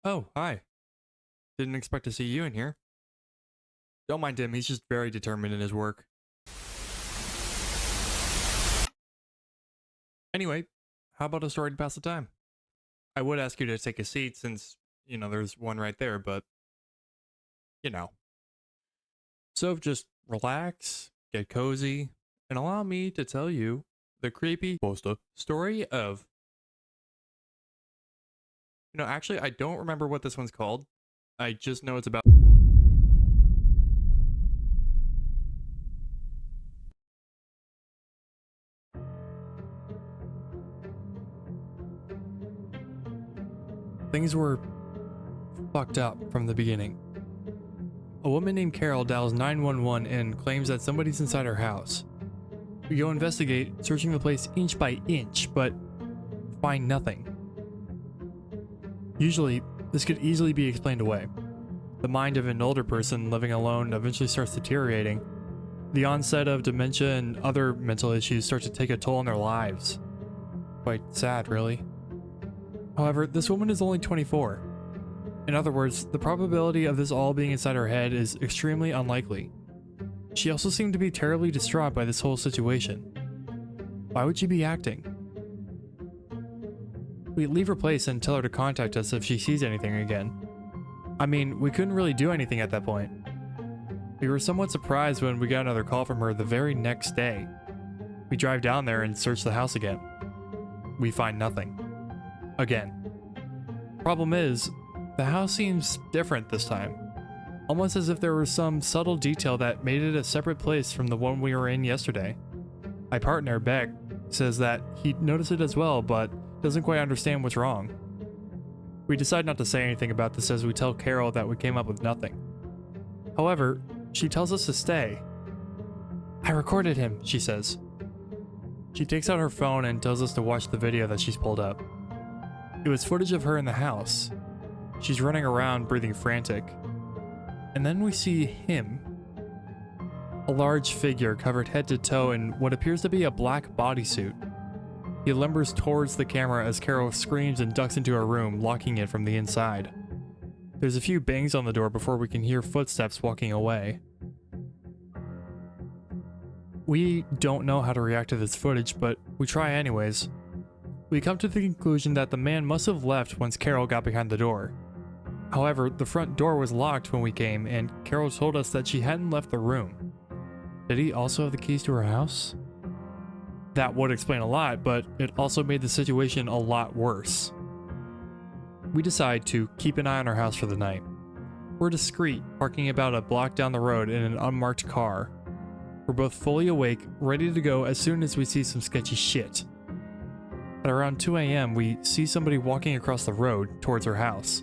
Oh, hi. Didn't expect to see you in here. Don't mind him, he's just very determined in his work. Anyway, how about a story to pass the time? I would ask you to take a seat since, there's one right there, but, So just relax, get cozy, and allow me to tell you the creepy story of... actually, I don't remember what this one's called. I just know it's about... Things were fucked up from the beginning. A woman named Carol dials 911 and claims that somebody's inside her house. We go investigate, searching the place inch by inch, but find nothing. Usually, this could easily be explained away. The mind of an older person living alone eventually starts deteriorating. The onset of dementia and other mental issues start to take a toll on their lives. Quite sad, really. However, this woman is only 24. In other words, the probability of this all being inside her head is extremely unlikely. She also seemed to be terribly distraught by this whole situation. Why would she be acting? We leave her place and tell her to contact us if she sees anything again. I mean, we couldn't really do anything at that point. We were somewhat surprised when we got another call from her the very next day. We drive down there and search the house again. We find nothing. Again. Problem is, the house seems different this time. Almost as if there was some subtle detail that made it a separate place from the one we were in yesterday. My partner, Beck, says that he noticed it as well, but doesn't quite understand what's wrong. We decide not to say anything about this as we tell Carol that we came up with nothing. However, she tells us to stay. I recorded him, she says. She takes out her phone and tells us to watch the video that she's pulled up. It was footage of her in the house. She's running around, breathing frantic. And then we see him. A large figure covered head to toe in what appears to be a black bodysuit. He lumbers towards the camera as Carol screams and ducks into her room, locking it from the inside. There's a few bangs on the door before we can hear footsteps walking away. We don't know how to react to this footage, but we try anyways. We come to the conclusion that the man must have left once Carol got behind the door. However, the front door was locked when we came, and Carol told us that she hadn't left the room. Did he also have the keys to her house? That would explain a lot, but it also made the situation a lot worse. We decide to keep an eye on our house for the night. We're discreet, parking about a block down the road in an unmarked car. We're both fully awake, ready to go as soon as we see some sketchy shit. At around 2 AM, we see somebody walking across the road towards her house.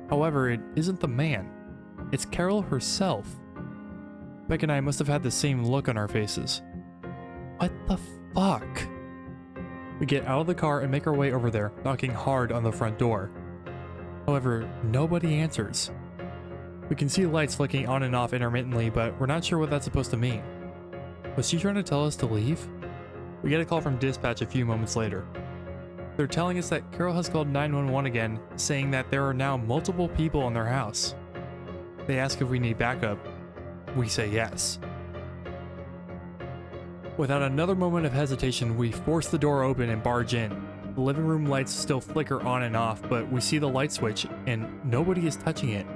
However, it isn't the man. It's Carol herself. Beck and I must have had the same look on our faces. What the fuck? We get out of the car and make our way over there, knocking hard on the front door. However, nobody answers. We can see lights flicking on and off intermittently, but we're not sure what that's supposed to mean. Was she trying to tell us to leave? We get a call from dispatch a few moments later. They're telling us that Carol has called 911 again, saying that there are now multiple people in their house. They ask if we need backup. We say yes. Without another moment of hesitation, we force the door open and barge in. The living room lights still flicker on and off, but we see the light switch and nobody is touching it.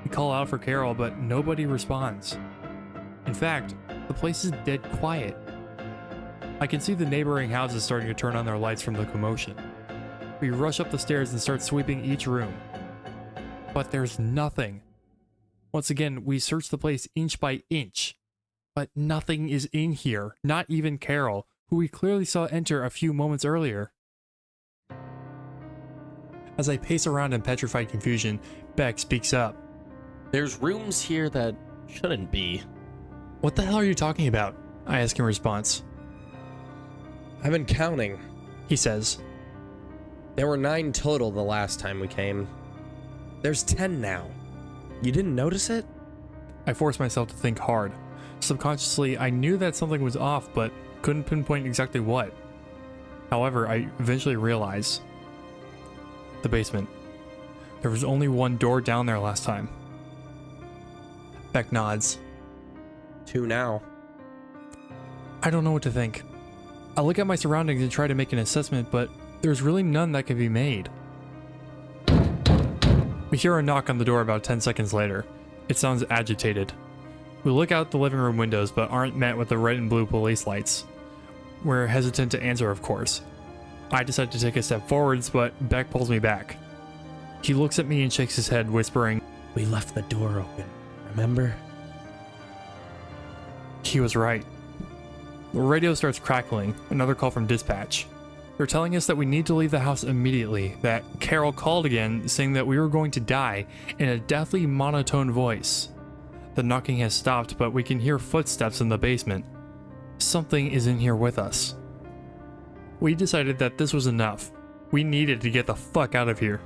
We call out for Carol, but nobody responds. In fact, the place is dead quiet. I can see the neighboring houses starting to turn on their lights from the commotion. We rush up the stairs and start sweeping each room. But there's nothing. Once again, we search the place inch by inch. But nothing is in here, not even Carol, who we clearly saw enter a few moments earlier. As I pace around in petrified confusion, Beck speaks up. There's rooms here that shouldn't be. What the hell are you talking about? I ask in response. I've been counting, He says. There were 9 total the last time we came. There's 10 now. You didn't notice it? I force myself to think hard. Subconsciously, I knew that something was off, but couldn't pinpoint exactly what. However, I eventually realize. The basement. There was only one door down there last time. Beck nods. 2 now. I don't know what to think. I look at my surroundings and try to make an assessment, but there's really none that can be made. We hear a knock on the door about 10 seconds later. It sounds agitated. We look out the living room windows but aren't met with the red and blue police lights. We're hesitant to answer, of course. I decide to take a step forwards, but Beck pulls me back. He looks at me and shakes his head, whispering, We left the door open, remember? He was right. The radio starts crackling, another call from dispatch. They're telling us that we need to leave the house immediately, that Carol called again saying that we were going to die in a deathly monotone voice. The knocking has stopped, but we can hear footsteps in the basement. Something is in here with us. We decided that this was enough. We needed to get the fuck out of here.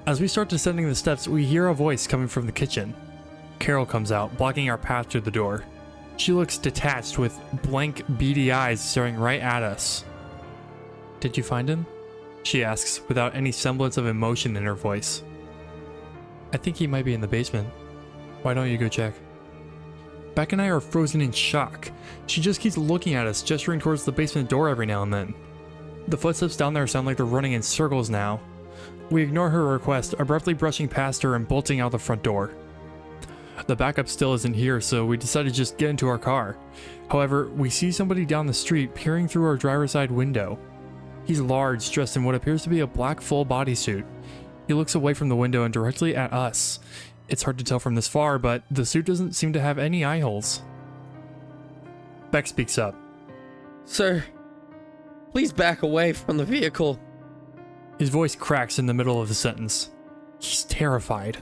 As we start descending the steps, we hear a voice coming from the kitchen. Carol comes out, blocking our path to the door. She looks detached with blank, beady eyes staring right at us. Did you find him? She asks, without any semblance of emotion in her voice. I think he might be in the basement. Why don't you go check? Beck and I are frozen in shock. She just keeps looking at us, gesturing towards the basement door every now and then. The footsteps down there sound like they're running in circles now. We ignore her request, abruptly brushing past her and bolting out the front door. The backup still isn't here, so we decide to just get into our car. However, we see somebody down the street peering through our driver's side window. He's large, dressed in what appears to be a black full bodysuit. He looks away from the window and directly at us. It's hard to tell from this far, but the suit doesn't seem to have any eye holes. Beck speaks up. Sir, please back away from the vehicle. His voice cracks in the middle of the sentence. He's terrified.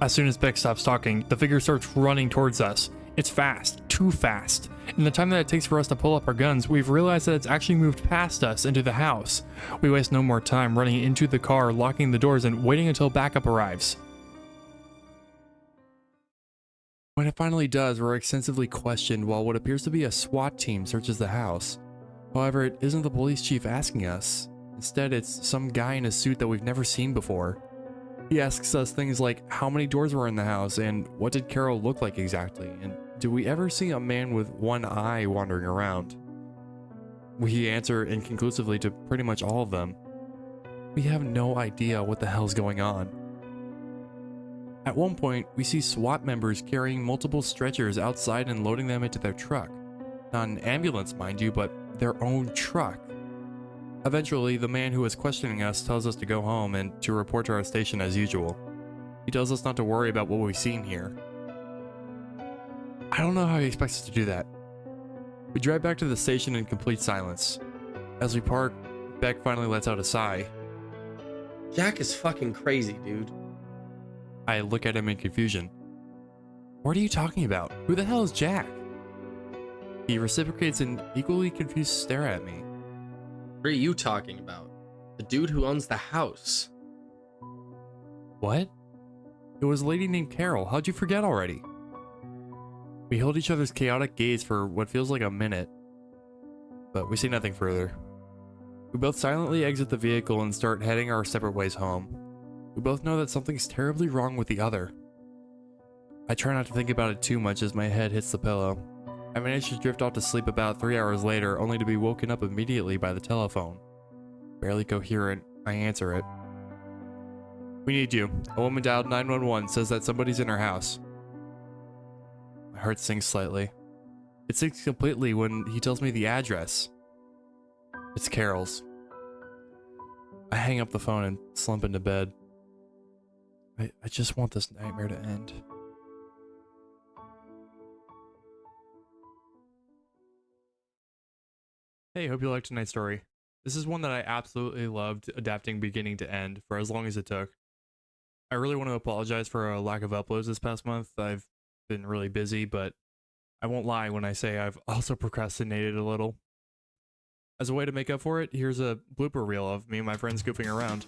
As soon as Beck stops talking, the figure starts running towards us. It's fast, too fast. In the time that it takes for us to pull up our guns, we've realized that it's actually moved past us into the house. We waste no more time running into the car, locking the doors, and waiting until backup arrives. When it finally does, we're extensively questioned while what appears to be a SWAT team searches the house. However, it isn't the police chief asking us. Instead, it's some guy in a suit that we've never seen before. He asks us things like how many doors were in the house and what did Carol look like exactly, and do we ever see a man with one eye wandering around? We answer inconclusively to pretty much all of them. We have no idea what the hell's going on. At one point, we see SWAT members carrying multiple stretchers outside and loading them into their truck. Not an ambulance, mind you, but their own truck. Eventually, the man who is questioning us tells us to go home and to report to our station as usual. He tells us not to worry about what we've seen here. I don't know how he expects us to do that. We drive back to the station in complete silence. As we park, Beck finally lets out a sigh. Jack is fucking crazy, dude. I look at him in confusion. What are you talking about? Who the hell is Jack? He reciprocates an equally confused stare at me. What are you talking about? The dude who owns the house. What? It was a lady named Carol. How'd you forget already? We hold each other's chaotic gaze for what feels like a minute, but we say nothing further. We both silently exit the vehicle and start heading our separate ways home. We both know that something's terribly wrong with the other. I try not to think about it too much as my head hits the pillow. I manage to drift off to sleep about 3 hours later, only to be woken up immediately by the telephone. Barely coherent, I answer it. We need you. A woman dialed 911, says that somebody's in her house. My heart sinks slightly. It sinks completely when he tells me the address. It's Carol's. I hang up the phone and slump into bed. I just want this nightmare to end. Hey, hope you liked tonight's story. This is one that I absolutely loved adapting beginning to end for as long as it took. I really want to apologize for a lack of uploads this past month. I've been really busy, but I won't lie when I say I've also procrastinated a little. As a way to make up for it, here's a blooper reel of me and my friends goofing around.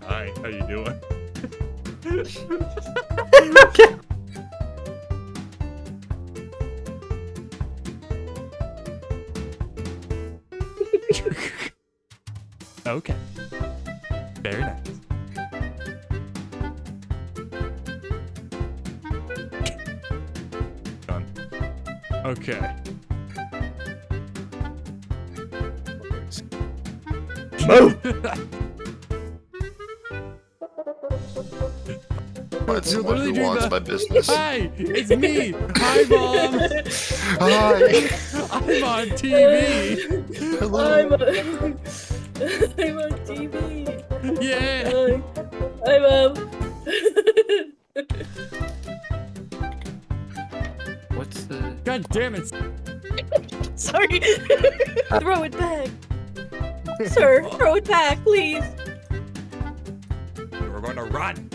Hi, how you doing? Okay. Very nice. Done. Okay. Find someone literally who doing wants the- my business. Hi, it's me. Hi, Mom. Hi. I'm on TV. Hello. I'm on TV. Yeah. I'm What's the? God damn it. Sorry. Throw it back. Sir, throw it back, please. We're going to run.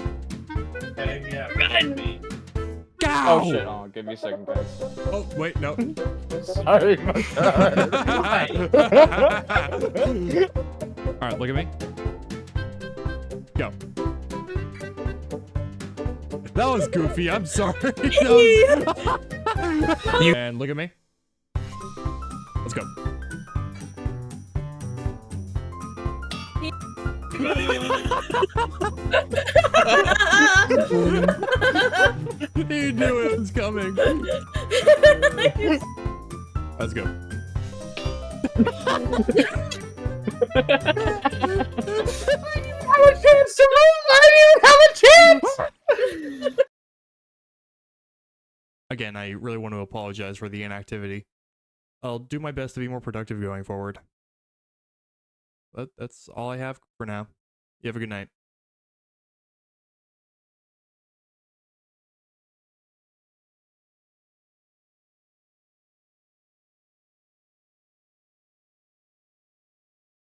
Run. Go. Oh shit, oh, give me a second, guys. Oh, wait, no. Sorry, my god. Alright, look at me. Go. That was goofy, I'm sorry. And look at me. Let's go. You knew it was coming. Let's go. Again, I really want to apologize for the inactivity. I'll do my best to be more productive going forward. But that's all I have for now. You have a good night.